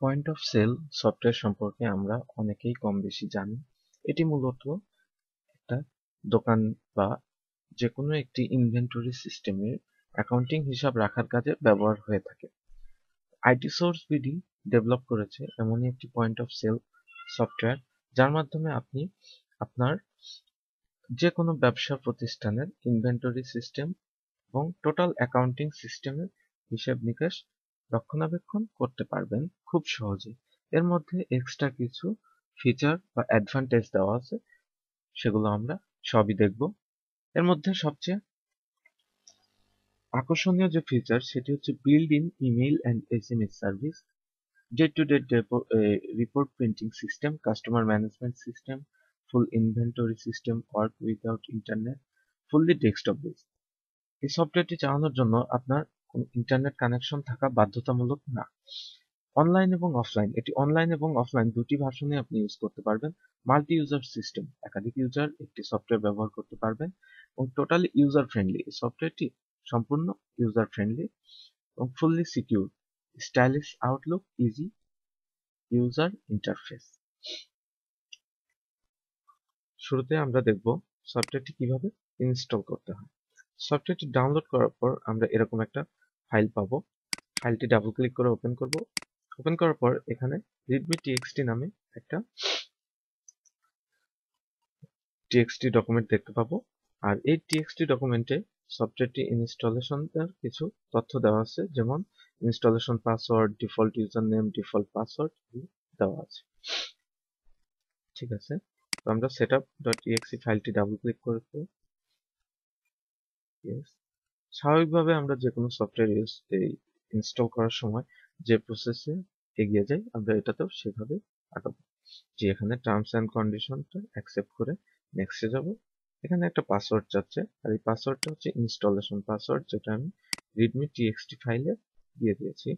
Point of sell software সম্পর্কে আমরা অনেকেই কম বেশি জানি। এটি মূলত একটা দোকান বা যেকোনো একটি ইনভেন্টরি সিস্টেমের অ্যাকাউন্টিং হিসাব রাখার কাজে ব্যবহার হয়ে থাকে। আইটি সোর্স বিডি ডেভেলপ করেছে এমনই একটি পয়েন্ট অফ সেল সফটওয়্যার, যার মাধ্যমে আপনি আপনার যে কোনো ব্যবসা প্রতিষ্ঠানের ইনভেন্টরি সিস্টেম এবং টোটাল অ্যাকাউন্টিং সিস্টেমের হিসেব নিকেশ রক্ষণাবেক্ষণ করতে পারবেন খুব সহজেই। এর মধ্যে এক্সট্রা কিছু ফিচার বা অ্যাডভান্টেজ দেওয়া আছে, সেগুলো আমরা সবই দেখব। এর মধ্যে সবচেয়ে আকর্ষণীয় যে ফিচার সেটি হচ্ছে build in email and SMS service, day to day report printing system, customer management system, full inventory system work without internet, fully desktop based. এই সফটওয়্যারটি চালানোর জন্য আপনার কোনো ইন্টারনেট কানেকশন থাকা বাধ্যতামূলক না। অনলাইন এবং অফলাইন, এটি অনলাইন এবং অফলাইন দুটি ভার্সনে আপনি ইউজ করতে পারবেন। মাল্টি ইউজার সিস্টেম, একাধিক ইউজার একটি সফটওয়্যার ব্যবহার করতে পারবেন এবং টোটালি ইউজার ফ্রেন্ডলি। এই সফটওয়্যারটি সম্পূর্ণ ইউজার ফ্রেন্ডলি এবং fully secure, stylish Outlook, easy user interface. শুরুতে আমরা দেখব সফটওয়্যারটি কিভাবে ইনস্টল করতে হয়। সফটওয়্যারটি ডাউনলোড করার পর আমরা এরকম একটা ফাইল পাবো। ফাইলটি ডাবল ক্লিক করে ওপেন করব। ওপেন করার পর এখানে readme.txt নামে একটা টিএক্সটি ডকুমেন্ট দেখতে পাবো। আর এই টিএক্সটি ডকুমেন্টে সফটওয়্যারটি ইনস্টলেশনের কিছু তথ্য দেওয়া আছে, যেমন installation password, default user name, default password দেওয়া আছে। ঠিক আছে, তো আমরা setup.exe ফাইলটি ডাবল ক্লিক করব। স্বাভাবিকভাবে আমরা যে কোনো সফটওয়্যার ইনস্টল করার সময় যে প্রসেসে এগিয়ে যাই, আমরা এটাতেও সেভাবে আগাবো। যে এখানে টার্মস অ্যান্ড কন্ডিশনটা অ্যাকসেপ্ট করে নেক্সটে যাব। এখানে একটা পাসওয়ার্ড চাচ্ছে, আর এই পাসওয়ার্ডটা হচ্ছে ইনস্টলেশন পাসওয়ার্ড, যেটা আমি readme.txt ফাইলে দিয়ে দিয়েছি।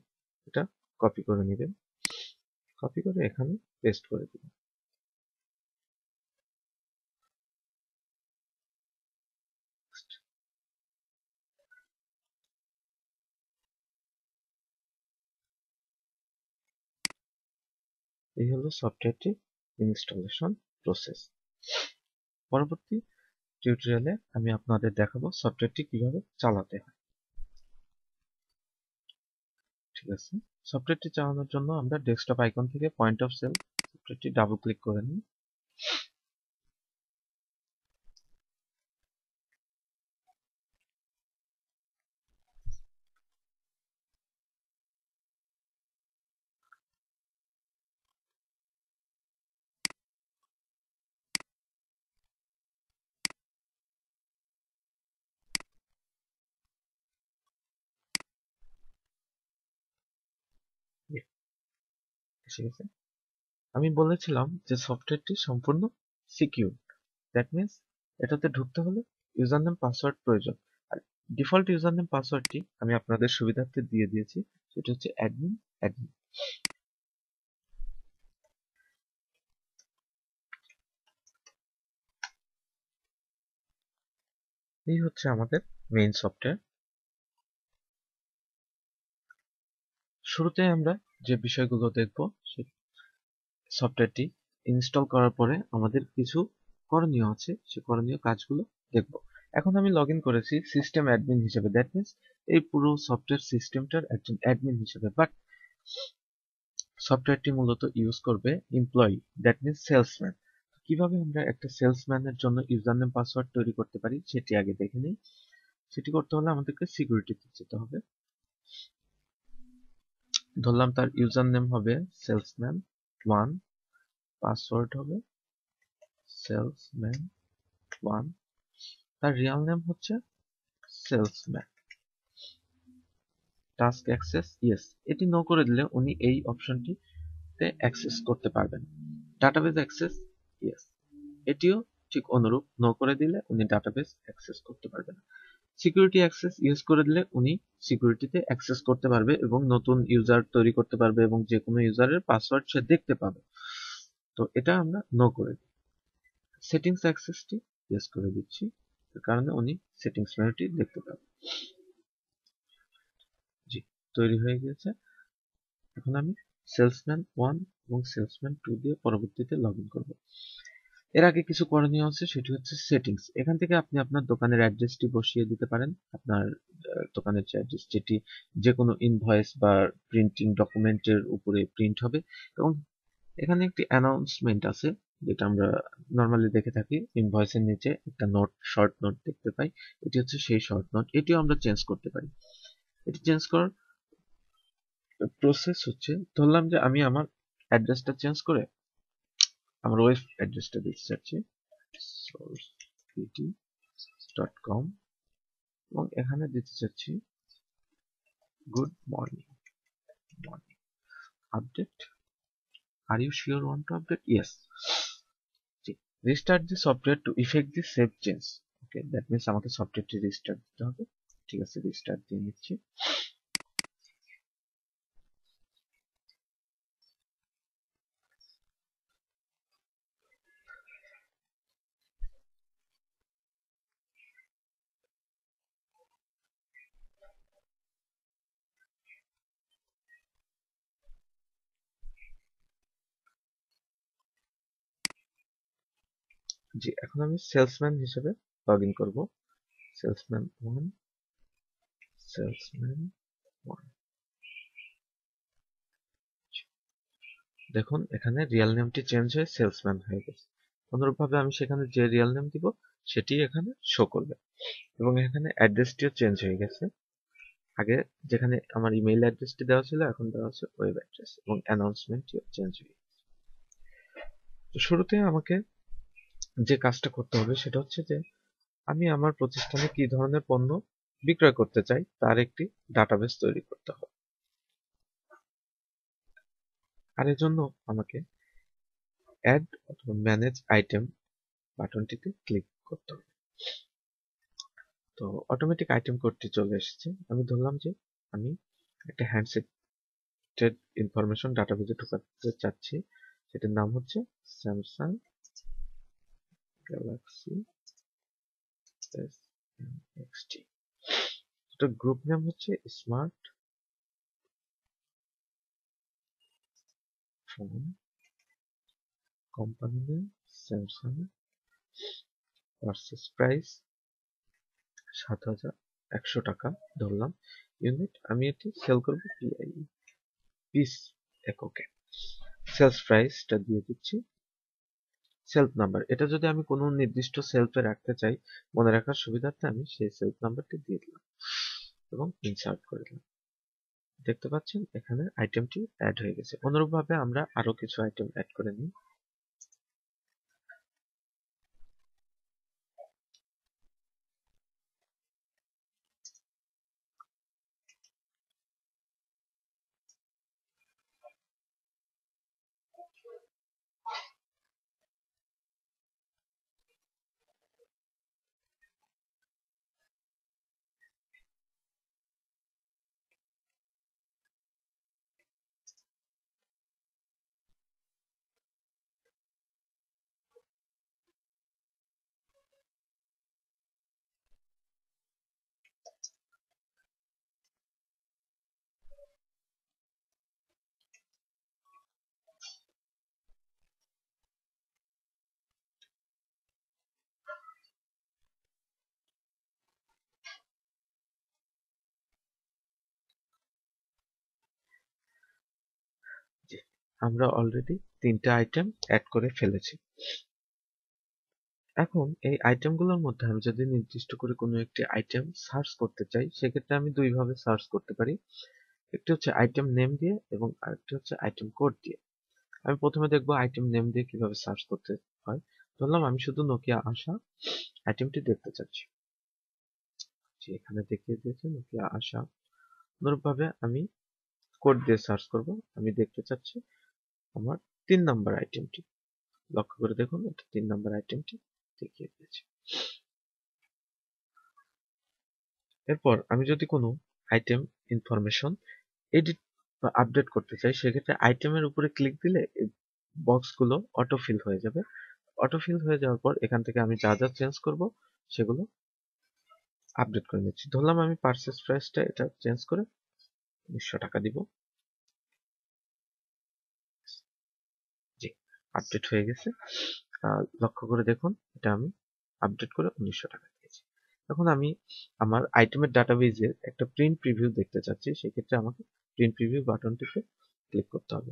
এটা কপি করে নেবেন, কপি করে এখানে পেস্ট করে দিবেন। এই হলো সফটওয়্যারটি ইনস্টলেশন প্রসেস। পরবর্তী টিউটোরিয়ালে আমি আপনাদের দেখাবো সফটওয়্যারটি কিভাবে চালাতে হয়। ঠিক আছে, সফটওয়্যারটি চালানোর জন্য আমরা ডেস্কটপ আইকন থেকে পয়েন্ট অফ সেল সফটওয়্যারটি ডাবল ক্লিক করে নিই। এসে গেছে। আমি বলেছিলাম যে সফটওয়্যারটি সম্পূর্ণ সিকিউর। দ্যাট মিনস এটাতে ঢুকতে হলে ইউজার নেম পাসওয়ার্ড প্রয়োজন। আর ডিফল্ট ইউজার নেম পাসওয়ার্ডটি আমি আপনাদের সুবিধার্থে দিয়ে দিয়েছি, সেটা হচ্ছে অ্যাডমিন অ্যাডমিন। এই হচ্ছে আমাদের মেইন সফটওয়্যার। শুরুতে আমরা যে বিষয়গুলো দেখব, সে সফটওয়্যারটি ইনস্টল করার পরে আমাদের কিছু করণীয় আছে, সে করণীয় কাজগুলো দেখব। এখন আমি লগ ইন করেছি সিস্টেম অ্যাডমিন হিসেবে, দ্যাট মিনস এই পুরো সফটওয়্যার সিস্টেমটার একজন অ্যাডমিন হিসেবে। বাট সফটওয়্যারটি মূলত ইউজ করবে এমপ্লয়ি, দ্যাট মিনস সেলসম্যান। কিভাবে আমরা একটা সেলসম্যানের জন্য ইউজার নেম পাসওয়ার্ড তৈরি করতে পারি সেটি আগে দেখে নিই। সেটি করতে হলে আমাদেরকে সিকিউরিটিতে যেতে হবে। ধরলাম তার ইউজার নেম হবে সেলসম্যান 1, পাসওয়ার্ড হবে সেলসম্যান 1, তার রিয়েল নেম হচ্ছে সেলসম্যান। টাস্ক অ্যাক্সেস ইয়েস, এটি নো করে দিলে উনি এই অপশনটিতে অ্যাক্সেস করতে পারবেন। ডাটাবেস অ্যাক্সেস ইয়েস, এটিও ঠিক অনুরূপ, নো করে দিলে উনি ডাটাবেস অ্যাক্সেস করতে পারবেন। সিকিউরিটি অ্যাক্সেস ইউজ করে দিলে উনি সিকিউরিটিতে অ্যাক্সেস করতে পারবে এবং নতুন ইউজার তৈরি করতে পারবে এবং যে কোনো ইউজারের পাসওয়ার্ড সে দেখতে পাবে। তো এটা আমরা নো করে দিই। সেটিংস অ্যাক্সেসটি ইউজ করে দিচ্ছি, এর কারণে উনি সেটিংস মেনুটি দেখতে পাবে। জি, তৈরি হয়ে গেছে। এখন আমি সেলসম্যান 1 এবং সেলসম্যান 2 দিয়ে পরবর্তীতে লগ ইন করবো। এর আগে কিছু করণীয় আছে, সেটি হচ্ছে সেটিংস। এখান থেকে আপনি আপনার দোকানের অ্যাড্রেসটি বসিয়ে দিতে পারেন, আপনার দোকানের যে অ্যাড্রেস, যেটি যে কোনো ইনভয়েস বা প্রিন্টিং ডকুমেন্টের উপরে প্রিন্ট হবে। এবং এখানে একটি অ্যানাউন্সমেন্ট আছে, যেটা আমরা নর্মালি দেখে থাকি, ইনভয়েসের নিচে একটা নোট, শর্ট নোট দেখতে পাই। এটি হচ্ছে সেই শর্ট নোট, এটিও আমরা চেঞ্জ করতে পারি। এটি চেঞ্জ করার প্রসেস হচ্ছে, ধরলাম যে আমি আমার অ্যাড্রেসটা চেঞ্জ করে আমার ওয়েব অ্যাড্রেসটা দিতে চাচ্ছি sourcept.com, এবং এখানে দিতে চাচ্ছি good morning morning update. Are you sure want to update? Yes. Restart the software to effect the save change. Okay, that means আমাকে সফটওয়্যারটি রিস্টার্ট দিতে হবে। ঠিক আছে, রিস্টার্ট দিয়ে নিচ্ছি। জি, এখন আমি সেলসম্যান হিসেবে লগ ইন করবো। Salesman 1, salesman 1। দেখুন এখানে রিয়েল নেমটি চেঞ্জ হয়ে সেলসম্যান হয়ে গেছে। অনুরূপভাবে আমি সেখানে যে রিয়েল নেম দিব সেটি এখানে শো করবে। এবং এখানে অ্যাড্রেসটিও চেঞ্জ হয়ে গেছে। আগে যেখানে আমার ইমেইল অ্যাড্রেসটি দেওয়া ছিল, এখন দেওয়া আছে ওয়েব অ্যাড্রেস, এবং অ্যানাউন্সমেন্টটিও চেঞ্জ হয়ে গেছে। তো শুরুতে আমাকে যে কাজটা করতে হবে সেটা হচ্ছে যে আমি আমার প্রতিষ্ঠানে কি ধরনের পণ্য বিক্রয় করতে চাই তার একটি ডাটাবেস তৈরি করতে হবে। আর এর জন্য আমাকে অ্যাড অথবা ম্যানেজ আইটেম বাটনটিতে ক্লিক করতে হবে। তো অটোমেটিক আইটেম কোডটি চলে এসেছে। আমি ধরলাম যে আমি একটা হ্যান্ডসেটের ইনফরমেশন ডাটাবেজে ঢোকাতে চাচ্ছি, সেটার নাম হচ্ছে স্যামসাং গ্যালাক্সি S10XT। এটা গ্রুপ নাম হচ্ছে smart phone, company name Samsung, purchase price 7,100 টাকা ধরলাম। ইউনিট আমি এটি সেল করব পিস এককে। সেলস প্রাইসটা দিয়ে দিচ্ছি। সেলফ নাম্বার, এটা যদি আমি কোনো নির্দিষ্ট সেলফে রাখতে চাই মনে রাখার সুবিধার্থে আমি সেই সেলফ নাম্বারটি দিয়ে দিলাম এবং ইনসার্ট করে দিলাম। দেখতে পাচ্ছেন এখানে আইটেমটি অ্যাড হয়ে গেছে। অনুরূপভাবে আমরা আরো কিছু আইটেম অ্যাড করে নিই। জি, আমরা অলরেডি 3টা আইটেম অ্যাড করে ফেলেছি। এখন এই আইটেমগুলোর মধ্যে আমি যদি নির্দিষ্ট করে কোনো একটি আইটেম সার্চ করতে চাই, সেক্ষেত্রে আমি দুইভাবে সার্চ করতে পারি। একটি হচ্ছে আইটেম নেম দিয়ে এবং আরেকটি হচ্ছে আইটেম কোড দিয়ে। আমি প্রথমে দেখবো আইটেম নেম দিয়ে কিভাবে সার্চ করতে হয়। ধরলাম আমি শুধু নোকিয়া আশা আইটেমটি দেখতে চাচ্ছি, যে এখানে দেখিয়ে দিয়েছে নোকিয়া আশা। অনুরূপভাবে আমি কোড দিয়ে সার্চ করব। আমি দেখতে চাচ্ছি আমার 3 নম্বর আইটেমটি। লক্ষ্য করে দেখুন, এটা 3 নম্বর আইটেমটি দেখিয়ে দিয়েছে। এরপর আমি যদি কোনো আইটেম ইনফরমেশন এডিট বা আপডেট করতে চাই, সেক্ষেত্রে আইটেমের উপরে ক্লিক দিলে এই বক্সগুলো অটোফিল হয়ে যাবে। অটোফিল হয়ে যাওয়ার পর এখান থেকে আমি যা যা চেঞ্জ করব সেগুলো আপডেট করে নিচ্ছি। ধরলাম আমি পারচেস প্রাইসটা এটা চেঞ্জ করে 1,900 টাকা দিব। আপডেট হয়ে গেছে। লক্ষ্য করে দেখুন, এটা আমি আপডেট করে 1900 টাকা দিয়েছি। এখন আমি আমার আইটেমের ডাটাবেজের একটা প্রিন্ট প্রিভিউ দেখতে চাচ্ছি, সেক্ষেত্রে আমাকে প্রিন্ট প্রিভিউ বাটনটিতে ক্লিক করতে হবে।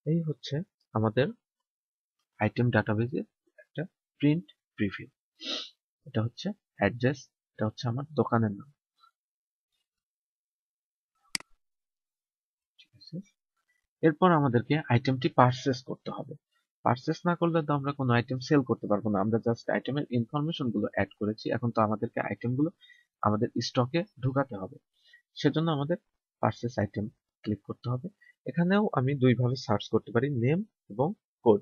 এই হচ্ছে আমাদের আইটেম ডাটাবেজের একটা প্রিন্ট প্রিভিউ। এটা হচ্ছে অ্যাড্রেস, এটা হচ্ছে আমার দোকানের নাম। ঠিক আছে, এরপর আমাদেরকে আইটেমটি পারচেস করতে হবে। পারচেস না করলে তো আমরা কোনো আইটেম সেল করতে পারবো না। আমরা জাস্ট আইটেমের ইনফরমেশন গুলো অ্যাড করেছি, এখন তো আমাদেরকে আইটেমগুলো আমাদের স্টকে ঢুকাতে হবে। সেজন্য আমাদের পারচেস আইটেম ক্লিক করতে হবে। এখানেও আমি দুইভাবে সার্চ করতে পারি, নেম এবং কোড।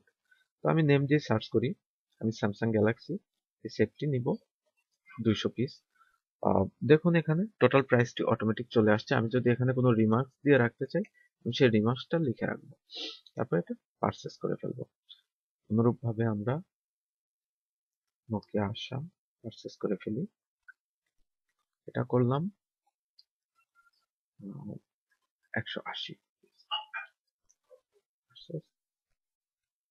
তো আমি নেম দিয়ে সার্চ করি। আমি স্যামসাং গ্যালাক্সি এই সেটটি নিব 200 পিস। দেখুন এখানে টোটাল প্রাইসটি অটোমেটিক চলে আসছে। আমি যদি এখানে কোনো রিমার্কস দিয়ে রাখতে চাই, আমি সেই রিমার্কসটা লিখে রাখবো, তারপর এটা পারচেস করে ফেলবো। অনুরূপভাবে আমরা নোকিয়া আশা পারচেস করে ফেলি। এটা করলাম 180।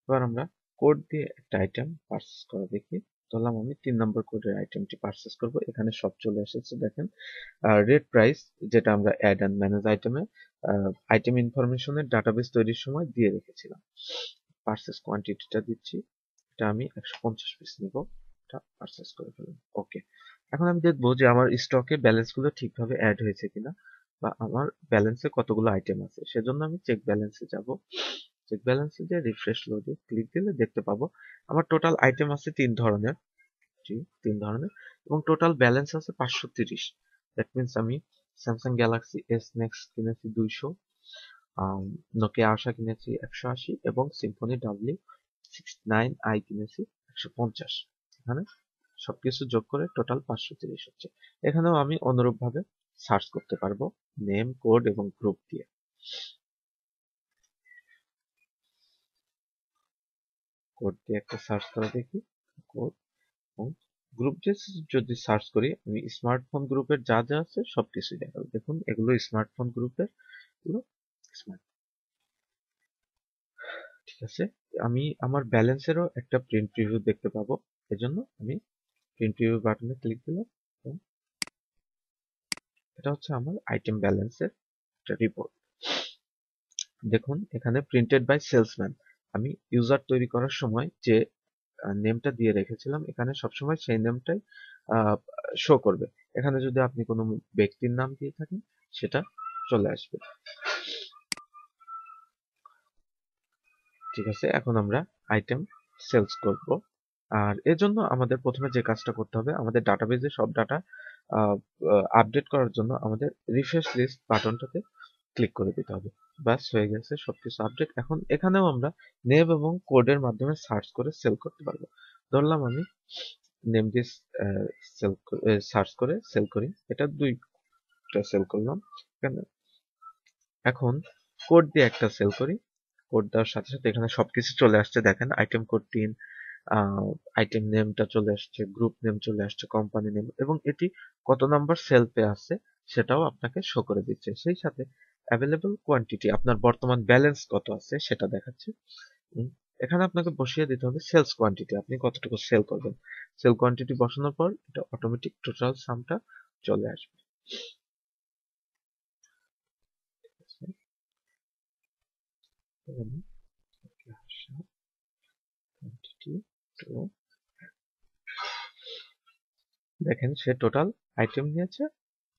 এবার আমরা কোড দিয়ে একটা আইটেম পারচেস করা দেখি। ধরলাম আমি 3 নম্বর কোডের আইটেমটি পারচেস করব। এখানে সব চলে এসেছে দেখেন। রেট প্রাইস যেটা আমরা অ্যাড অ্যান্ড ম্যানেজ আইটেমে আইটেম ইনফরমেশনের ডাটাবেস তৈরির সময় দিয়ে রেখেছিলাম। পারচেস কোয়ান্টিটিটা দিচ্ছি, এটা আমি 150 পিস নিব। এটা পারচেস করে ফেললাম, ওকে। এখন আমি দেখবো যে আমার স্টকে ব্যালেন্স গুলো ঠিকভাবে অ্যাড হয়েছে কিনা, বা আমার ব্যালেন্সে কতগুলো আইটেম আছে। সেজন্য আমি চেক ব্যালেন্সে যাব। চেক ব্যালেন্সে যে রিফ্রেশ লোডে ক্লিক দিলে দেখতে পাবো আমার টোটাল আইটেম আছে 3 ধরনের। জি, 3 ধরনের, এবং টোটাল ব্যালেন্স আছে 530। দ্যাট মিনস আমি স্যামসাং গ্যালাক্সি এস নেক্সট কিনেছি 200, নোকিয়া আশা কিনেছি 180, এবং সিম্ফনি W69i কিনেছি 150। এখানে সবকিছু যোগ করে টোটাল 530 হচ্ছে। এখানেও আমি অনুরূপ ভাবে সার্চ করতে পারবো নেম, কোড এবং গ্রুপ দিয়ে। কোড দিয়ে একটা সার্চ করে দেখি, কোড এবং গ্রুপ দিয়ে যদি সার্চ করি, আমি স্মার্টফোন গ্রুপের যা যা আছে সবকিছুই দেখাবো। দেখুন এগুলো স্মার্টফোন গ্রুপের, এগুলো স্মার্ট। ঠিক আছে, আমি আমার ব্যালেন্সেরও একটা প্রিন্ট প্রিভিউ দেখতে পাবো। এজন্য আমি প্রিন্ট প্রিভিউ বাটনে ক্লিক দিলাম, এবং এটা হচ্ছে আমার আইটেম ব্যালেন্সের একটা রিপোর্ট। দেখুন এখানে প্রিন্টেড বাই সেলসম্যান, আমি ইউজার তৈরি করার সময় যে নেমটা দিয়ে রেখেছিলাম, এখানে সবসময় সেই নেমটাই শো করবে। এখানে যদি আপনি কোনো ব্যক্তির নাম দিয়ে থাকেন, সেটা চলে আসবে। ঠিক আছে, এখন আমরা আইটেম সেলস করব। আর এর জন্য আমাদের প্রথমে যে কাজটা করতে হবে, আমাদের ডাটাবেজে সব ডাটা আপডেট করার জন্য আমাদের রিফ্রেশ লিস্ট বাটনটাতে ক্লিক করে দিতে হবে। ব্যাস হয়ে গেছে সবকিছু আপডেট। এখন এখানেও আমরা নেম এবং কোডের মাধ্যমে সার্চ করে সেল করতে পারবো। ধরলাম আমি নেম দিয়ে সেল সার্চ করে সেল করি, এটা 2টা সেল করলাম। এখন কোড দিয়ে একটা সেল করি। কোড দেওয়ার সাথে সাথে এখানে সবকিছু চলে আসছে দেখেন, আইটেম কোড 3, আইটেম নেমটা চলে আসছে, গ্রুপ নেম চলে আসছে, কোম্পানি নেম, এবং এটি কত নাম্বার সেলফে আছে সেটাও আপনাকে শো করে দিচ্ছে। সেই সাথে অ্যাভেলেবল কোয়ান্টিটি, আপনার বর্তমান ব্যালেন্স কত আছে সেটা দেখাচ্ছে। এখানে আপনাকে বসিয়ে দিতে হবে সেলস কোয়ান্টিটি, আপনি কতটুকু সেল করবেন। সেল কোয়ান্টিটি বসানোর পর এটা অটোমেটিক টোটাল সামটা চলে আসবে। দেখেন সে টোটাল আইটেম নিয়েছে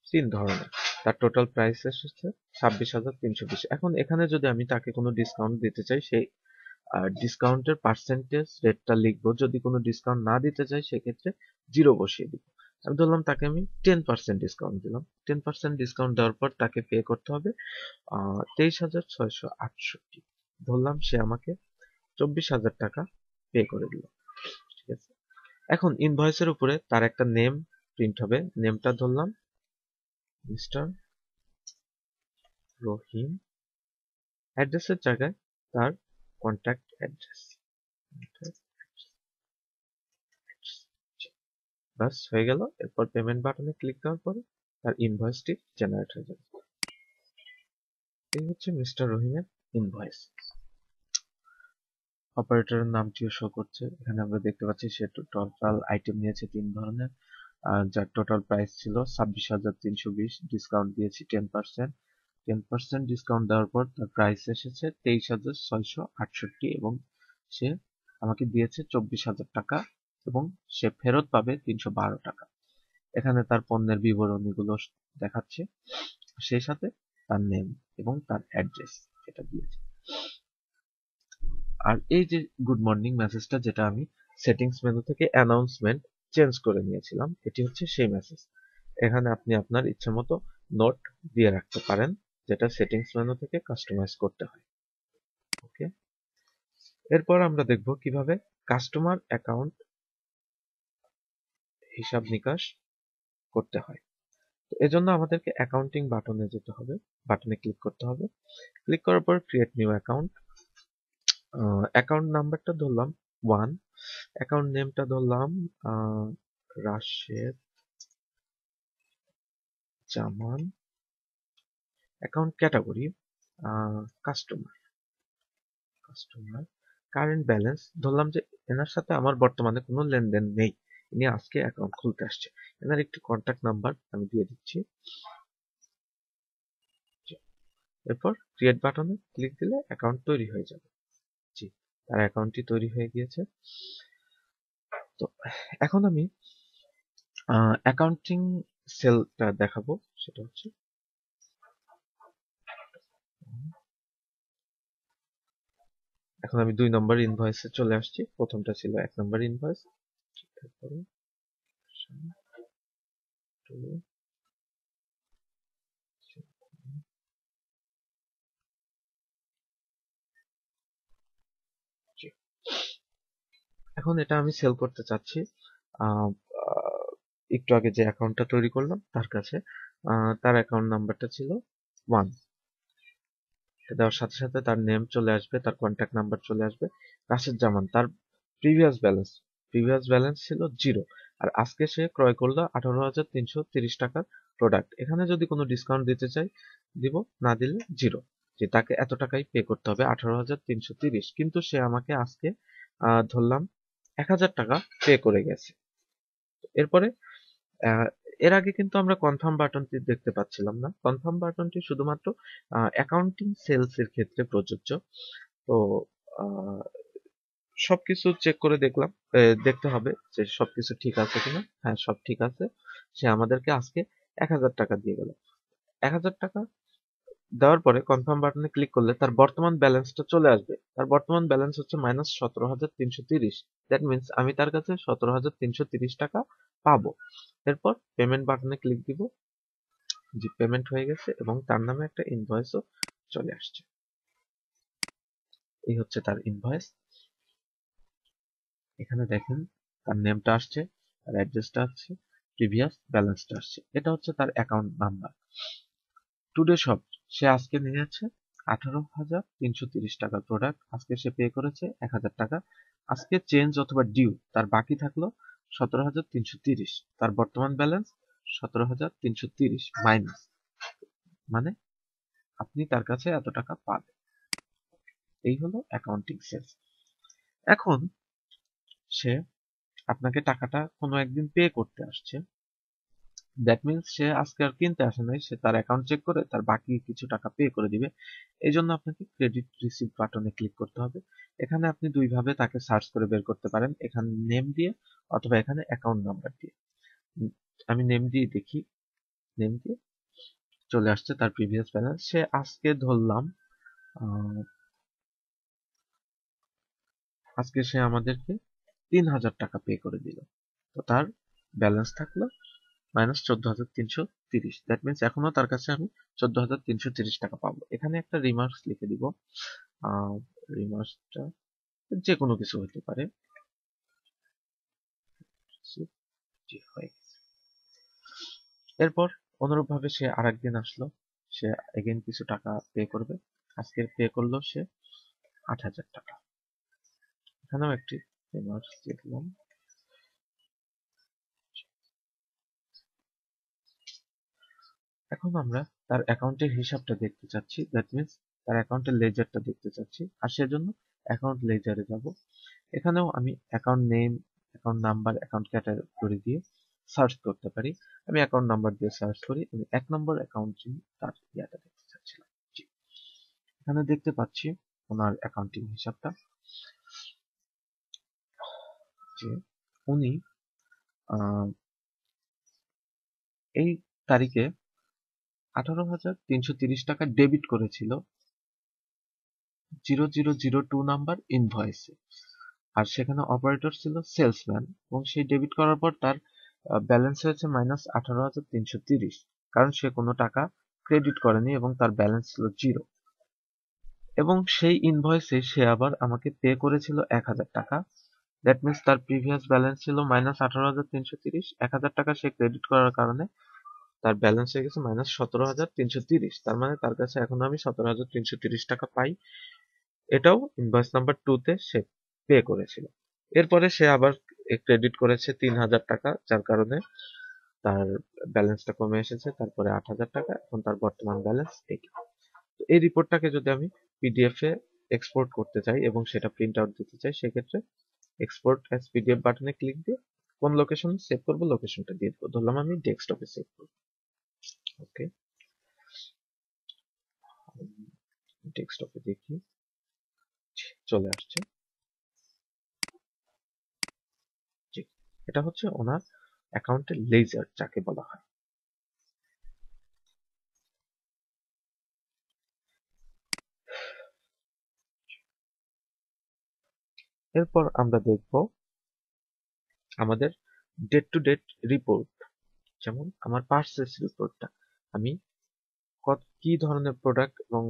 3 ধরনের, তার টোটাল প্রাইস এসেছে 26,320। এখন এখানে যদি আমি তাকে কোনো ডিসকাউন্ট দিতে চাই, সেই ডিসকাউন্টের পার্সেন্টেজ রেটটা লিখবো। যদি কোনো ডিসকাউন্ট না দিতে চাই, সেক্ষেত্রে 0 বসিয়ে দিব। আমি ধরলাম তাকে আমি 10% ডিসকাউন্ট দিলাম। 10% ডিসকাউন্ট দেওয়ার পর তাকে পে করতে হবে 23,668। ধরলাম সে আমাকে 24,000 টাকা পে করে দিল। ঠিক আছে, এখন ইনভয়েসের উপরে তার একটা নেম প্রিন্ট হবে। নেমটা ধরলাম মিস্টার রহিম। অ্যাড্রেসের জায়গায় তার কন্ট্যাক্ট অ্যাড্রেস। বাস হয়ে গেল। এরপর পেমেন্ট বাটনে ক্লিক দেওয়ার পরে তার ইনভয়েসটি জেনারেট হয়ে যাবে। এই হচ্ছে মিস্টার রহিমের ইনভয়েস। অপারেটরের নামটিও শো করছে। এখানে আমরা দেখতে পাচ্ছি সে টোটাল আইটেম নিয়েছে 3 ধরনের, যার টোটাল প্রাইস ছিল 26,320, ডিসকাউন্ট দিয়েছি 10%। 10% ডিসকাউন্ট দেওয়ার পর তার প্রাইস এসেছে 23,668 এবং সে আমাকে দিয়েছে 24,000 টাকা এবং সে ফেরত পাবে 312 টাকা। এখানে তার পণ্যের বিবরণীগুলো দেখাচ্ছে, সেই সাথে তার নেম এবং তার অ্যাড্রেস যেটা দিয়েছে। আর এই যে গুড মর্নিং মেসেজটা যেটা আমি সেটিংস মেনু থেকে অ্যানাউন্সমেন্ট চেঞ্জ করে নিয়েছিলাম, এটি হচ্ছে সেই মেসেজ। এখানে আপনি আপনার ইচ্ছে মতো নোট দিয়ে রাখতে পারেন, যেটা সেটিংস মেনু থেকে কাস্টমাইজ করতে হয়। ওকে, এরপর আমরা দেখব কিভাবে কাস্টমার অ্যাকাউন্ট হিসাব নিকাশ করতে হয়। তো এজন্য আমাদেরকে অ্যাকাউন্টিং বাটনে যেতে হবে, বাটনে ক্লিক করতে হবে। ক্লিক করার পর ক্রিয়েট নিউ অ্যাকাউন্ট, অ্যাকাউন্ট নাম্বারটা ধরলাম 1, অ্যাকাউন্ট নেমটা ধরলাম Rashed Zaman, account category customer, current balance ধরলাম যে এনার সাথে আমার বর্তমানে কোনো লেনদেন নেই, ইনি আজকে অ্যাকাউন্ট খুলতে আসছে। এনার একটি কন্ট্যাক্ট নাম্বার আমি দিয়ে দিচ্ছি। এরপর ক্রিয়েট বাটনে ক্লিক দিলে অ্যাকাউন্ট তৈরি হয়ে যাবে। জি, তার অ্যাকাউন্টটি তৈরি হয়ে গিয়েছে। তো এখন আমি অ্যাকাউন্টিং সেলটা দেখাবো, সেটা হচ্ছে এখন আমি 2 নম্বর ইনভয়েসে চলে আসছি। প্রথমটা ছিল 1 নম্বর ইনভয়েস। এখন এটা আমি সেল করতে চাচ্ছি একটু আগে যে অ্যাকাউন্টটা তৈরি করলাম তার কাছে। তার অ্যাকাউন্ট নাম্বারটা ছিল 1, দেওয়ার সাথে সাথে তার নেম চলে আসবে, তার কন্ট্যাক্ট নাম্বার চলে আসবে। রাশেদ জামান, তার প্রিভিয়াস ব্যালেন্স ছিল 0, আর আজকে সে ক্রয় করলো 18,330 টাকার প্রোডাক্ট। এখানে যদি কোনো ডিসকাউন্ট দিতে চাই দিব, না দিলে 0, যে তাকে এত টাকাই পে করতে হবে 18,330, কিন্তু সে আমাকে আজকে ধরলাম 1,000 টাকা পে করে গেছে। এরপরে আহ, এর আগে কিন্তু আমরা কনফার্ম বাটনটি দেখতে পাচ্ছিলাম না। কনফার্ম বাটনটি শুধুমাত্র অ্যাকাউন্টিং সেলস এর ক্ষেত্রে প্রযোজ্য। তো আহ, সবকিছু চেক করে দেখলাম, দেখতে হবে যে সবকিছু ঠিক আছে কিনা। হ্যাঁ, সব ঠিক আছে। সে আমাদেরকে আজকে 1,000 টাকা দিয়ে গেল। 1,000 টাকা দেওয়ার পরে কনফার্ম বাটনে ক্লিক করলে তার বর্তমান ব্যালেন্সটা চলে আসবে। তার বর্তমান ব্যালেন্স হচ্ছে -17,330। দ্যাট মিনস আমি তার কাছে 17,330 টাকা পাবো। এরপর পেমেন্ট বাটনে ক্লিক দিব। যে পেমেন্ট হয়ে গেছে এবং তার নামে একটা ইনভয়েসও চলে আসছে। এই হচ্ছে তার ইনভয়েস। এখানে দেখেন তার নেমটা আসছে, তার অ্যাড্রেসটা আসছে, প্রিভিয়াস ব্যালেন্সটা আসছে। এটা হচ্ছে তার অ্যাকাউন্ট নাম্বার। টুডে শপ, সে আজকে নিয়েছে 18,330 টাকার প্রোডাক্ট, আজকে সে পে করেছে 1,000 টাকা। আজকে চেঞ্জ অথবা ডিউ তার বাকি থাকলো 17,330, তার বর্তমান ব্যালেন্স 17,330 মাইনাস, মানে আপনি তার কাছে এত টাকা পাবেন। এই হলো অ্যাকাউন্টিং সেলস। এখন সে আপনাকে টাকাটা কোনো একদিন পে করতে আসছে, দ্যাট মিনস সে আজকে আর কিনতে আসে নাই, সে তার অ্যাকাউন্ট চেক করে তার বাকি কিছু টাকা পে করে দিবে। এই জন্য আপনাকে ক্রেডিট রিসিভ বাটনে ক্লিক করতে হবে। এখানে আপনি দুই ভাবে তাকে সার্চ করে বের করতে পারেন, এখানে নেম দিয়ে অথবা এখানে অ্যাকাউন্ট নাম্বার দিয়ে। আমি নেম দিয়ে দেখি, নেম দিয়ে চলে আসছে তার প্রিভিয়াস ব্যালেন্স। সে আজকে ধরলাম আজকে সে আমাদেরকে 3,000 টাকা পে করে দিল। তো তার ব্যালেন্স থাকলো -14,330। দ্যাট মিনস এখনো তার কাছে আমি 14,330 টাকা পাবো। এখানে একটা রিমার্কস লিখে দিব। রিমার্কসটা যে কোনো কিছু হতে পারে। এরপর অনুরূপভাবে সে আরেকদিন আসলো, সে এগেন কিছু টাকা পে করবে। আজকে পে করলো সে 8,000 টাকা। এখানেও একটি রিমার্কস লিখলাম। এখন আমরা তার অ্যাকাউন্টের হিসাবটা দেখতে চাচ্ছি, দ্যাট মিনস তার অ্যাকাউন্টের লেজারটা দেখতে চাচ্ছি, আর সেজন্য অ্যাকাউন্ট লেজারে যাব। এখানেও আমি account name, account number, account category দিয়ে সার্চ করতে পারি। আমি অ্যাকাউন্ট নাম্বার দিয়ে সার্চ করি। আমি 1 নম্বর অ্যাকাউন্ট তার ইয়াটা দেখতে চাচ্ছিলাম। জি, এখানে দেখতে পাচ্ছি ওনার অ্যাকাউন্টিং হিসাবটা, যে উনি আহ, এই তারিখে 18,330 টাকা ডেবিট করেছিল 0002 নাম্বার ইনভয়েসে, আর সেখানে অপারেটর ছিল সেলসম্যান, এবং সেই ডেবিট করার পর তার ব্যালেন্স হয়েছে -18,330, কারণ সে কোনো টাকা ক্রেডিট করেনি এবং তার ব্যালেন্স ছিল 0। এবং সেই ইনভয়েসে সে আবার আমাকে পে করেছিল 1,000 টাকা। দ্যাট মিনস তার প্রিভিয়াস ব্যালেন্স ছিল -18,330, 1,000 টাকা সে ক্রেডিট করার কারণে তার ব্যালেন্স হয়ে গেছে -17,330। তার মানে তার কাছে এখন আমি 17,330 টাকা পাই। এটাও ইনভয়েস নাম্বার 2 তে সে পে করেছিল। এরপরে সে আবার ক্রেডিট করেছে 3,000 টাকা, যার কারণে তার ব্যালেন্সটা কমে এসেছে। তারপরে 8,000 টাকা, এখন তার বর্তমান ব্যালেন্স এইটা। তো এই রিপোর্টটাকে যদি আমি পিডিএফ এ এক্সপোর্ট করতে চাই এবং সেটা প্রিন্ট আউট দিতে চাই, সেক্ষেত্রে এক্সপোর্ট অ্যাজ পিডিএফ বাটনে ক্লিক দিয়ে কোন লোকেশন সেভ করবো লোকেশনটা দিয়ে দেবো। ধরলাম আমি ডেস্কটপে সেভ করবো। ওকে, ডেস্কটপে দেখি চলে আসছে। জি, এটা হচ্ছে ওনার অ্যাকাউন্টের লেজার যাকে বলা হয়। এরপর আমরা দেখব আমাদের ডেট টু ডেট রিপোর্ট। যেমন আমার পার্সেস রিপোর্টটা, আমি কি ধরনের প্রোডাক্ট এবং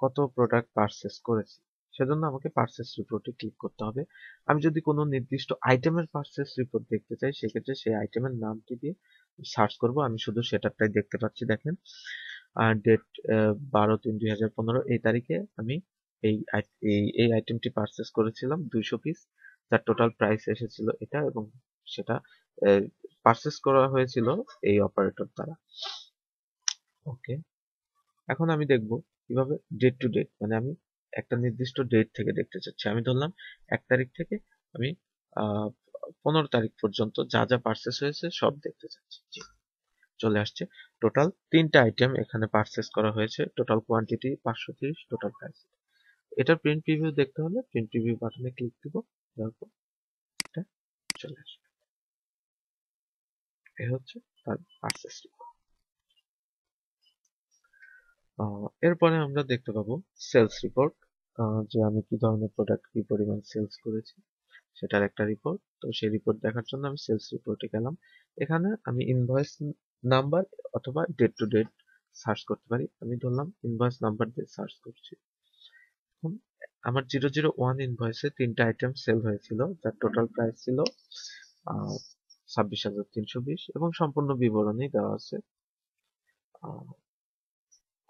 কত প্রোডাক্ট পারচেস করেছি, সেজন্য আমাকে পারচেস রিপোর্টে ক্লিক করতে হবে। আমি যদি কোনো নির্দিষ্ট আইটেমের পারচেস রিপোর্ট দেখতে চাই, সেক্ষেত্রে সেই আইটেমের নামটি দিয়ে সার্চ করব। আমি শুধু সেটারটাই দেখতে পাচ্ছি, দেখেন। আর ডেট 12/3/2015 এই তারিখে আমি এই এই আইটেমটি পারচেস করেছিলাম 200 পিস, যার টোটাল প্রাইস এসেছিল এটা, এবং সেটা পারচেস করা হয়েছিল এই অপারেটর দ্বারা। ওকে, এখন আমি দেখব কিভাবে ডেট টু ডেট, মানে আমি একটা নির্দিষ্ট ডেট থেকে দেখতে চাচ্ছি। আমি ধরলাম 1 তারিখ থেকে আমি 15 তারিখ পর্যন্ত যা যা পারচেস হয়েছে সব দেখতে চাচ্ছি। জি, চলে আসছে। টোটাল 3টা আইটেম এখানে পারচেস করা হয়েছে, টোটাল কোয়ান্টিটি 530, টোটাল প্রাইস। এটার প্রিন্ট প্রিভিউ দেখতে হলে প্রিন্ট প্রিভিউ বাটনে ক্লিক দিব, তারপর এটা চলে আসবে। এই হচ্ছে তার পারচেস রিপোর্ট। এরপরে আমরা দেখতে পাবো সেলস রিপোর্ট, যে আমি কি ধরনের প্রোডাক্ট কি পরিমাণ সেলস করেছি সেটার একটা রিপোর্ট। তো সেই রিপোর্ট দেখার জন্য আমি সেলস রিপোর্টে গেলাম। এখানে আমি ইনভয়েস নাম্বার অথবা ডেট টু ডেট সার্চ করতে পারি। আমি ধরলাম ইনভয়েস নাম্বার দিয়ে সার্চ করছি। এখন আমার 001 ইনভয়েসে 3টা আইটেম সেল হয়েছিল, যার টোটাল প্রাইস ছিল 26,320, এবং সম্পূর্ণ বিবরণী দেওয়া আছে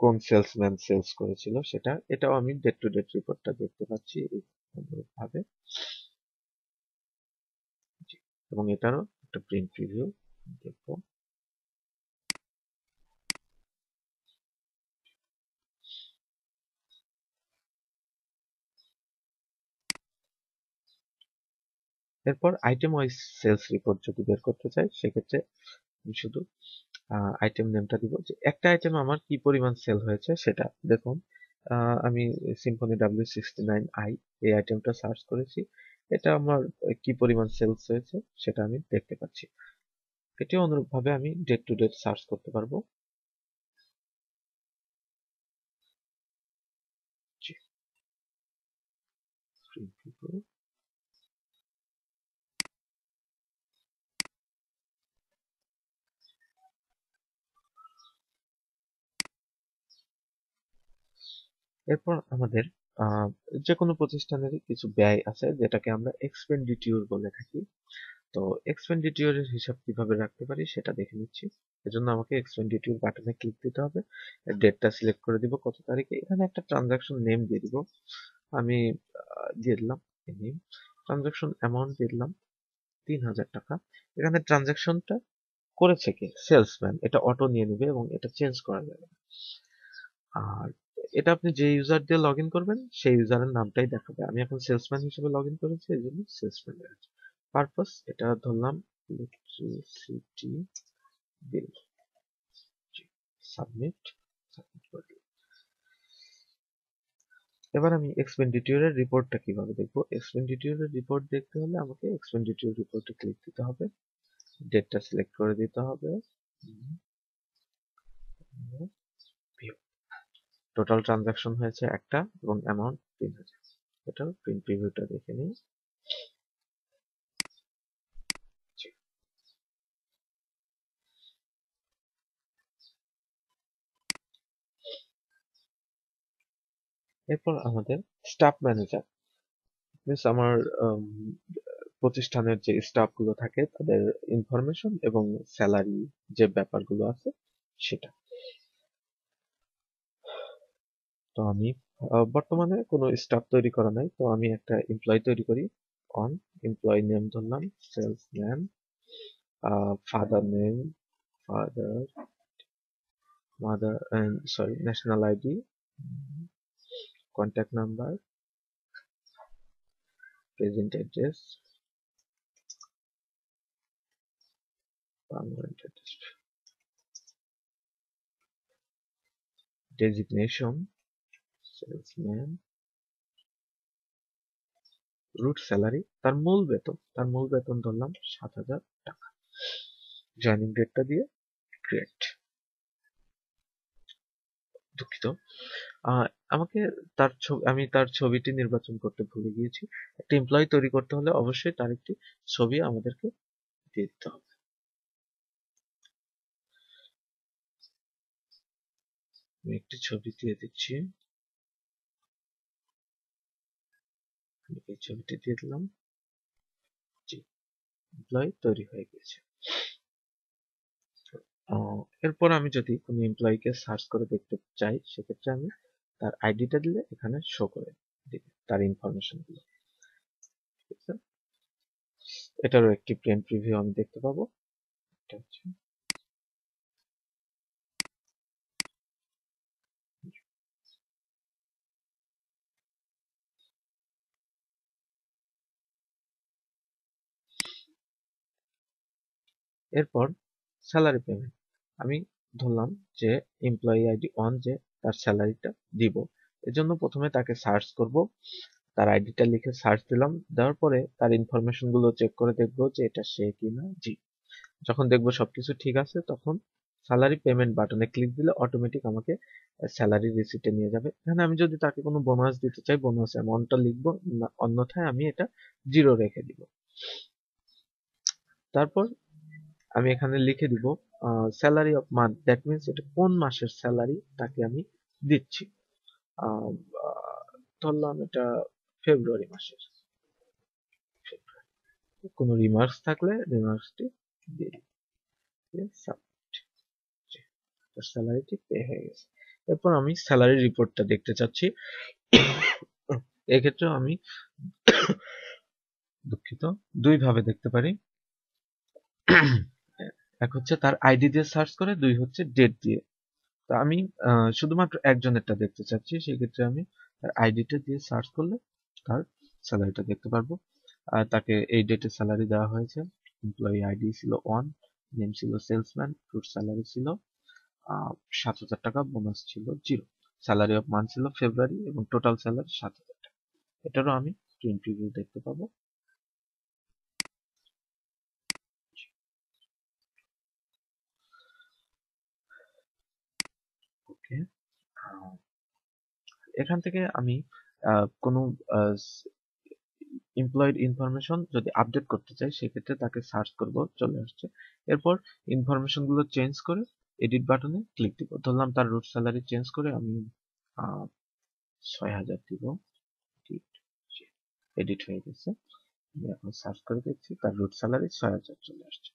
কোন সেলসম্যান সেলস করেছিল সেটা। এটাও আমি ডেট টু ডেট রিপোর্টটা দেখতে পাচ্ছি ভাবে, এবং এটারও একটা প্রিন্ট প্রিভিউ দেখবো। এরপর আইটেম ওয়াইজ সেলস রিপোর্ট যদি বের করতে চাই, সেক্ষেত্রে আমি শুধু আইটেম নেমটা দিব, যে একটা আইটেম আমার কি পরিমাণ সেল হয়েছে সেটা দেখুন। আমি সিম্ফনি W69i এই আইটেমটা সার্চ করেছি, এটা আমার কি পরিমাণ সেলস হয়েছে সেটা আমি দেখতে পাচ্ছি। এটি অনুরূপভাবে আমি ডেট টু ডেট সার্চ করতে পারবো। এরপর আমাদের আহ, যে কোনো প্রতিষ্ঠানেরই কিছু ব্যয় আছে, যেটাকে আমরা এক্সপেন্ডিটিউর বলে থাকি। তো এক্সপেন্ডিটিউরের হিসাব কিভাবে রাখতে পারি সেটা দেখে নিচ্ছি। এজন্য আমাকে এক্সপেন্ডিটিউর বাটনে ক্লিক দিতে হবে, ডেটটা সিলেক্ট করে দিব কত তারিখে, এখানে একটা ট্রানজাকশন নেম দিয়ে দিব। আমি দিয়ে দিলাম নেম, ট্রানজাকশন অ্যামাউন্ট দিয়ে দিলাম 3,000 টাকা। এখানে ট্রানজাকশনটা করেছে কে? সেলসম্যান। এটা অটো নিয়ে নেবে এবং এটা চেঞ্জ করা যাবে না। আর এটা আপনি যে ইউজার দিয়ে লগ ইন করবেন সেই ইউজারের নামটাই দেখাবে। আমি এখন সেলসম্যান হিসেবে লগ ইন করেছি, এই জন্য সেলসম্যান দেখাচ্ছে। পারপাস এটা ধরলাম ইলেকট্রিসিটি বিল। সাবমিট। সাবমিট করে দিলাম। এবার আমি এক্সপেন্ডিচারের রিপোর্টটা কিভাবে দেখবো? এক্সপেন্ডিচারের রিপোর্ট দেখতে হলে আমাকে এক্সপেন্ডিচার রিপোর্টে ক্লিক দিতে হবে, ডেটটা সিলেক্ট করে দিতে হবে, টোটাল ট্রানজাকশন হয়েছে একটা এবং অ্যামাউন্ট 3000। এটা প্রিন্ট প্রিভিউটা দেখে নিই। এরপর আমাদের স্টাফ ম্যানেজার, মিনস আমার প্রতিষ্ঠানের যে স্টাফ গুলো থাকে তাদের ইনফরমেশন এবং স্যালারি যে ব্যাপারগুলো আছে সেটা। তো আমি বর্তমানে কোনো স্টাফ তৈরি করা নাই, তো আমি একটা এমপ্লয় তৈরি করি। অন এমপ্লয় নেম ধরলাম salesman, father name father, mother sorry national ID, contact number, present address, permanent address, designation salesman, route salary, তার মূল বেতন ধরলাম 7000 টাকা। জয়েনিং ডেটটা দিয়ে ক্রিয়েট। দুঃখিত, আমাকে আমি তার ছবিটি নির্বাচন করতে ভুলে গিয়েছি। একটা এমপ্লয়ি তৈরি করতে হলে অবশ্যই তার একটি ছবি আমাদেরকে দিয়ে দিতে হবে। আমি একটি ছবি দিয়ে দিচ্ছি, এই ছবিটি দিয়ে দিলাম। জি, এমপ্লয়ি তৈরি হয়ে গেছে। এরপর আমি যদি কোনো এমপ্লয়িকে সার্চ করে দেখতে চাই সেক্ষেত্রে আমি তার আইডিটা দিলে এখানে শো করে দিবে তার ইনফরমেশন গুলো। ঠিক আছে, এটারও একটি প্রিন্ট প্রিভিউ আমি দেখতে পাবো। এটা হচ্ছে এরপর স্যালারি পেমেন্ট। আমি ধরলাম যে এমপ্লয়ি আইডি অন, যে তার স্যালারিটা দিব। এজন্য প্রথমে তাকে সার্চ করব, তার আইডিটা লিখে সার্চ দিলাম, দেওয়ার পরে তার ইনফরমেশন গুলো চেক করে দেখবো যে এটা সে কিনা। জি, যখন দেখবো সবকিছু ঠিক আছে তখন স্যালারি পেমেন্ট বাটনে ক্লিক দিলে অটোমেটিক আমাকে স্যালারি রিসিটে নিয়ে যাবে। এখানে আমি যদি তাকে কোনো বোনাস দিতে চাই বোনাস অ্যামাউন্টটা লিখবো, অন্যথায় আমি এটা 0 রেখে দিব। তারপর আমি এখানে লিখে দিব salary of month, that means এটা কোন মাসের স্যালারি তাকে আমি দিচ্ছি। আহ, ধরলাম এটা ফেব্রুয়ারি মাসের। কোনো রিমার্কস থাকলে রিমার্কসটি দিয়ে দিই, সাবমিট। স্যালারিটি পে হয়ে গেছে। এরপর আমি স্যালারি রিপোর্টটা দেখতে চাচ্ছি। এক্ষেত্রে আমি দুঃখিত, দুই ভাবে দেখতে পারি। এক হচ্ছে তার আইডি দিয়ে সার্চ করে, দুই হচ্ছে ডেট দিয়ে। তো আমি শুধুমাত্র একজনেরটা দেখতে চাচ্ছি, সেক্ষেত্রে আমি তার আইডিটা দিয়ে সার্চ করলে তার স্যালারিটা দেখতে পারবো। আর তাকে এই ডেটে স্যালারি দেওয়া হয়েছে। এমপ্লয়ি আইডি ছিল 1, নেম ছিল সেলসম্যান, রুট স্যালারি ছিল 7000 টাকা, বোনাস ছিল 0, স্যালারি অফ মান্থ ছিল ফেব্রুয়ারি এবং টোটাল স্যালারি 7000 টাকা। এটারও আমি প্রিন্ট প্রিভিউ দেখতে পাবো। ওকে, এখান থেকে আমি কোনো এমপ্লয়েড ইনফরমেশন যদি আপডেট করতে চাই সেক্ষেত্রে তাকে সার্চ করব, চলে আসছে। এরপর ইনফরমেশন গুলো চেঞ্জ করে এডিট বাটনে ক্লিক দিব। ধরলাম তার রুট স্যালারি চেঞ্জ করে আমি 6000 দিব। এডিট হয়ে গেছে। আমি এখন সার্চ করে দেখছি তার রুট স্যালারি 6000 চলে আসছে।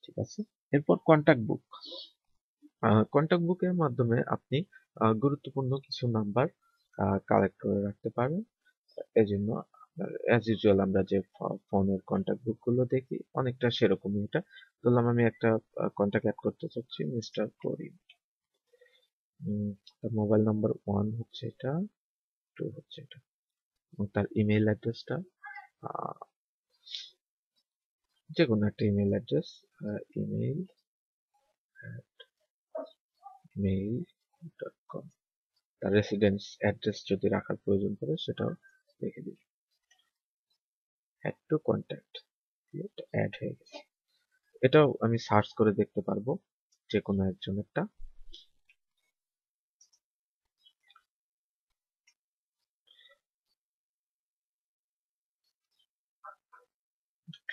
ঠিক আছে, এরপর কন্ট্যাক্ট বুক। কন্ট্যাক্ট বুকের মাধ্যমে আপনি গুরুত্বপূর্ণ কিছু নাম্বার কালেক্ট করে রাখতে পারেন। এজন্য অ্যাজ ইউজুয়াল আমরা যে ফোনের কন্ট্যাক্ট বুক গুলো দেখি অনেকটা সেরকমই। এটা ধরলাম আমি একটা কন্ট্যাক্ট অ্যাড করতে চাচ্ছি, মিস্টার করিম। তার মোবাইল নাম্বার 1 হচ্ছে এটা, 2 হচ্ছে এটা, এবং তার ইমেল অ্যাড্রেসটা যে কোনো একটা email address, email mail .com। তার রেসিডেন্স অ্যাড্রেস যদি রাখার প্রয়োজন পড়ে সেটাও রেখে দিই। অ্যাড টু কন্ট্যাক্ট, অ্যাড হয়ে গেছে। এটাও আমি সার্চ করে দেখতে পারবো যে কোনো একজনেরটা।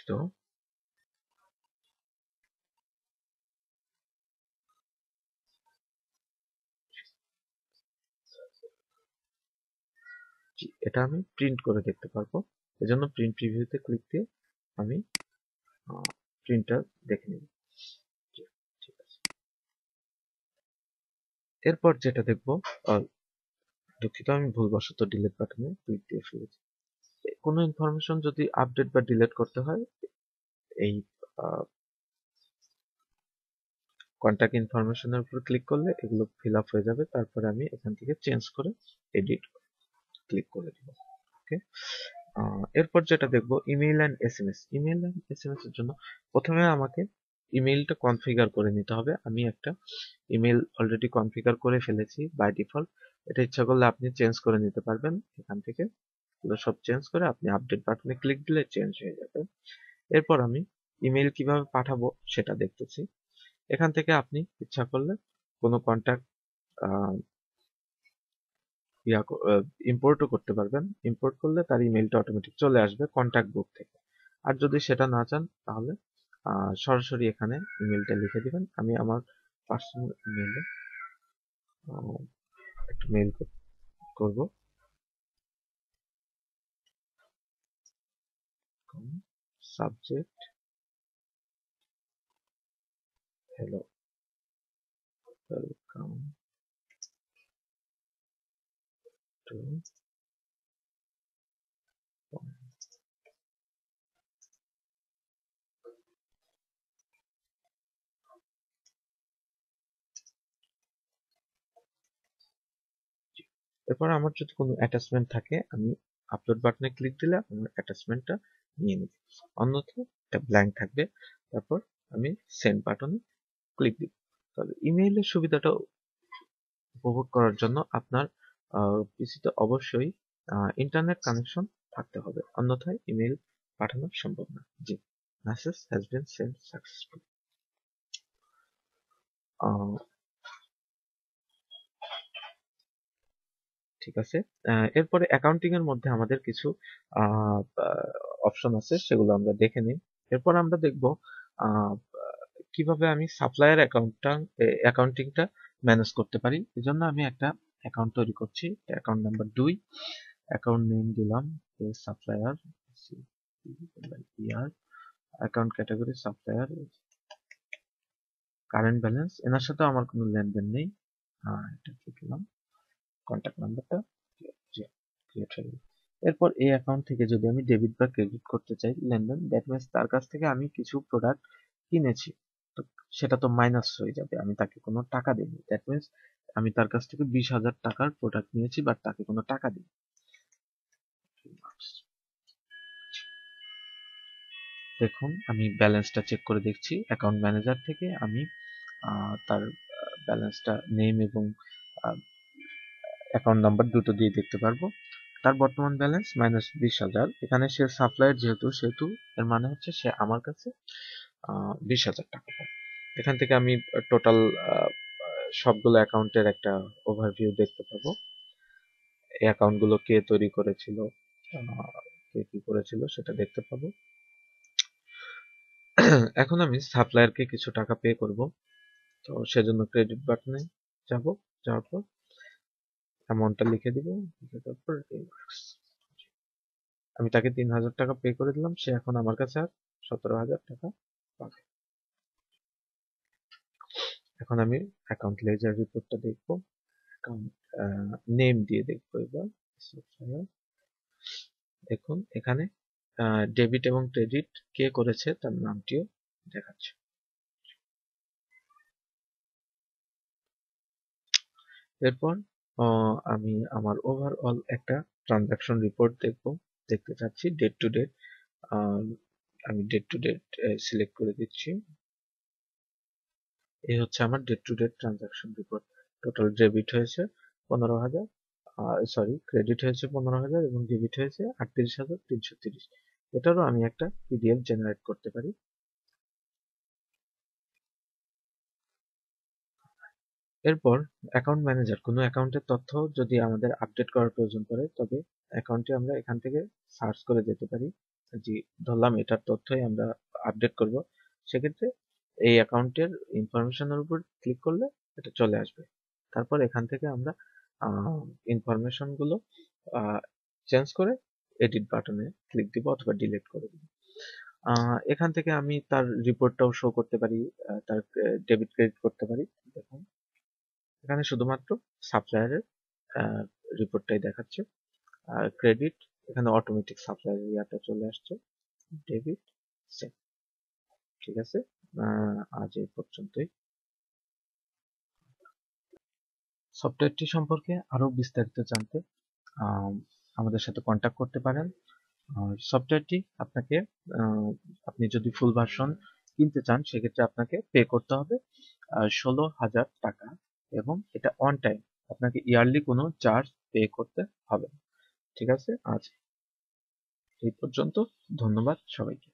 তো এটা আমি প্রিন্ট করে দেখতে পারবো। এজন্য প্রিন্ট প্রিভিউতে ক্লিক দিয়ে আমি প্রিন্টার দেখে নিব। ঠিক আছে। এরপর যেটা দেখবো, দুঃখিত আমি ভুলবশত ডিলিট বাটনে ক্লিক দিয়ে ফেলেছি। কোনো ইনফরমেশন যদি আপডেট বা ডিলিট করতে হয় এই কন্ট্যাক্ট ইনফরমেশনের উপর ক্লিক করলে এগুলো ফিল আপ হয়ে যাবে। তারপরে আমি এখান থেকে চেঞ্জ করে এডিট ক্লিক করে দিব। ওকে। এরপর যেটা দেখবো email and SMS. Email and SMS এর জন্য প্রথমে আমাকে ইমেইলটা কনফিগার করে নিতে হবে। আমি একটা ইমেইল অলরেডি কনফিগার করে ফেলেছি বাই ডিফল্ট। এটা ইচ্ছা করলে আপনি চেঞ্জ করে নিতে পারবেন এখান থেকে। এগুলো সব চেঞ্জ করে আপনি আপডেট বাটনে ক্লিক দিলে চেঞ্জ হয়ে যাবে। এরপর আমি ইমেইল কিভাবে পাঠাবো সেটা দেখতেছি। এখান থেকে আপনি ইচ্ছা করলে কোনো কন্ট্যাক্ট ইম্পোর্টও করতে পারবেন। ইম্পোর্ট করলে তার ইমেইলটা অটোমেটিক চলে আসবে কন্ট্যাক্ট বুক থেকে। আর যদি সেটা না চান তাহলে সরাসরি এখানে ইমেইলটা লিখে দিবেন। আমি আমার পার্সোনাল ইমেইলে একটা মেইল করব। Subject hello, welcome to. এরপর আমার যদি কোনো অ্যাটাচমেন্ট থাকে আমি আপলোড বাটনে ক্লিক দিলে আমার অ্যাটাচমেন্টটা নিয়ে নিব। অন্যথায় এটা ব্ল্যাঙ্ক থাকবে। তারপর আমি সেন্ড বাটনে ক্লিক দিব। তাহলে ইমেইলের সুবিধাটা উপভোগ করার জন্য আপনার পিসিতে অবশ্যই ইন্টারনেট কানেকশন থাকতে হবে, অন্যথায় ইমেইল পাঠানো সম্ভব না। জি, message has been send successful. ঠিক আছে। এরপরে অ্যাকাউন্টিং এর মধ্যে আমাদের কিছু অপশন আছে, সেগুলো আমরা দেখে নিই। এরপর আমরা দেখব কিভাবে আমি সাপ্লায়ার অ্যাকাউন্টিংটা ম্যানেজ করতে পারি। এজন্য আমি একটা অ্যাকাউন্ট তৈরি করছি। অ্যাকাউন্ট নাম্বার 2, অ্যাকাউন্ট নেম দিলাম supplier, account category supplier, current balance এনার সাথে আমার কোনো লেনদেন নেই। এটা লিখলাম, কন্ট্যাক্ট নাম্বারটা ক্রিয়েট হয়ে গেল। এরপর এই অ্যাকাউন্ট থেকে যদি আমি ডেবিট বা ক্রেডিট করতে চাই লেনদেন, দ্যাট মিনস তার কাছ থেকে আমি কিছু প্রোডাক্ট কিনেছি, তো সেটা তো মাইনাস হয়ে যাবে, আমি তাকে কোনো টাকা দিইনি। দ্যাট মিনস আমি তার কাছ থেকে 20,000 টাকার প্রোডাক্ট নিয়েছি বাট তাকে কোনো টাকা দিই। দেখুন আমি ব্যালেন্সটা চেক করে দেখছি। অ্যাকাউন্ট ম্যানেজার থেকে আমি তার ব্যালেন্সটা নেম এবং অ্যাকাউন্ট নাম্বার দুটো দিয়ে দেখতে পারবো। তার বর্তমান ব্যালেন্স -20,000। এখানে সে সাপ্লায়ার সেহেতু এর মানে হচ্ছে সে আমার কাছে 20,000 টাকা পায়। এখান থেকে আমি টোটাল সবগুলো অ্যাকাউন্টের একটা ওভারভিউ দেখতে পাবো। এই অ্যাকাউন্টগুলো কে তৈরি করেছিল, কে কি করেছিল সেটা দেখতে পাবো। এখন আমি সাপ্লায়ারকে কিছু টাকা পে করব, তো সেজন্য ক্রেডিট বাটনে যাব। যাওয়ার পর অ্যামাউন্টটা লিখে দিব, লিখে দেওয়ার পর আমি তাকে 3,000 টাকা পে করে দিলাম। সে এখন আমার কাছে আর 17,000 টাকা পাবে। এখন আমি অ্যাকাউন্ট লেজার রিপোর্টটা দেখবো। অ্যাকাউন্ট নেম দিয়ে দেখবো এবার, দেখুন এখানে ডেবিট এবং ক্রেডিট কে করেছে তার নামটিও দেখাচ্ছে। এরপর আমি আমার ওভারঅল একটা ট্রানজাকশন রিপোর্ট দেখতে চাচ্ছি ডেট টু ডেট। আমি ডেট টু ডেট সিলেক্ট করে দিচ্ছি। এই হচ্ছে আমার date to date transaction report. Total debit হয়েছে 15,000, সরি ক্রেডিট হয়েছে 15,000 এবং ডেবিট হয়েছে 38,330। এটারও আমি একটা পিডিএফ জেনারেট করতে পারি। এরপর অ্যাকাউন্ট ম্যানেজার, কোনো অ্যাকাউন্টের তথ্য যদি আমাদের আপডেট করার প্রয়োজন পড়ে তবে অ্যাকাউন্টে আমরা এখান থেকে সার্চ করে যেতে পারি। যে ধরলাম এটার তথ্যই আমরা আপডেট করব, সেক্ষেত্রে এই অ্যাকাউন্টের ইনফরমেশনের উপর ক্লিক করলে এটা চলে আসবে। তারপর এখান থেকে আমরা ইনফরমেশনগুলো চেঞ্জ করে এডিট বাটনে ক্লিক দিব অথবা ডিলিট করে দিব। এখান থেকে আমি তার রিপোর্টটাও শো করতে পারি, তার ডেবিট ক্রেডিট করতে পারি। দেখুন এখানে শুধুমাত্র সাপ্লায়ারের রিপোর্টটাই দেখাচ্ছে, আর ক্রেডিট এখানে অটোমেটিক সাপ্লায়ার ইয়াটা চলে আসছে, ডেবিট সেম। ঠিক আছে, আজ এই পর্যন্তই। সফটওয়্যারটি সম্পর্কে আরো বিস্তারিত জানতে আমাদের সাথে কন্ট্যাক্ট করতে পারেন। সফটওয়্যারটি আপনাকে আপনি যদি ফুল ভার্সন কিনতে চান সেক্ষেত্রে আপনাকে পে করতে হবে 16,000 টাকা, এবং এটা অন টাইম, আপনাকে ইয়ারলি কোনো চার্জ পে করতে হবে না। ঠিক আছে, আজ এই পর্যন্ত। ধন্যবাদ সবাইকে।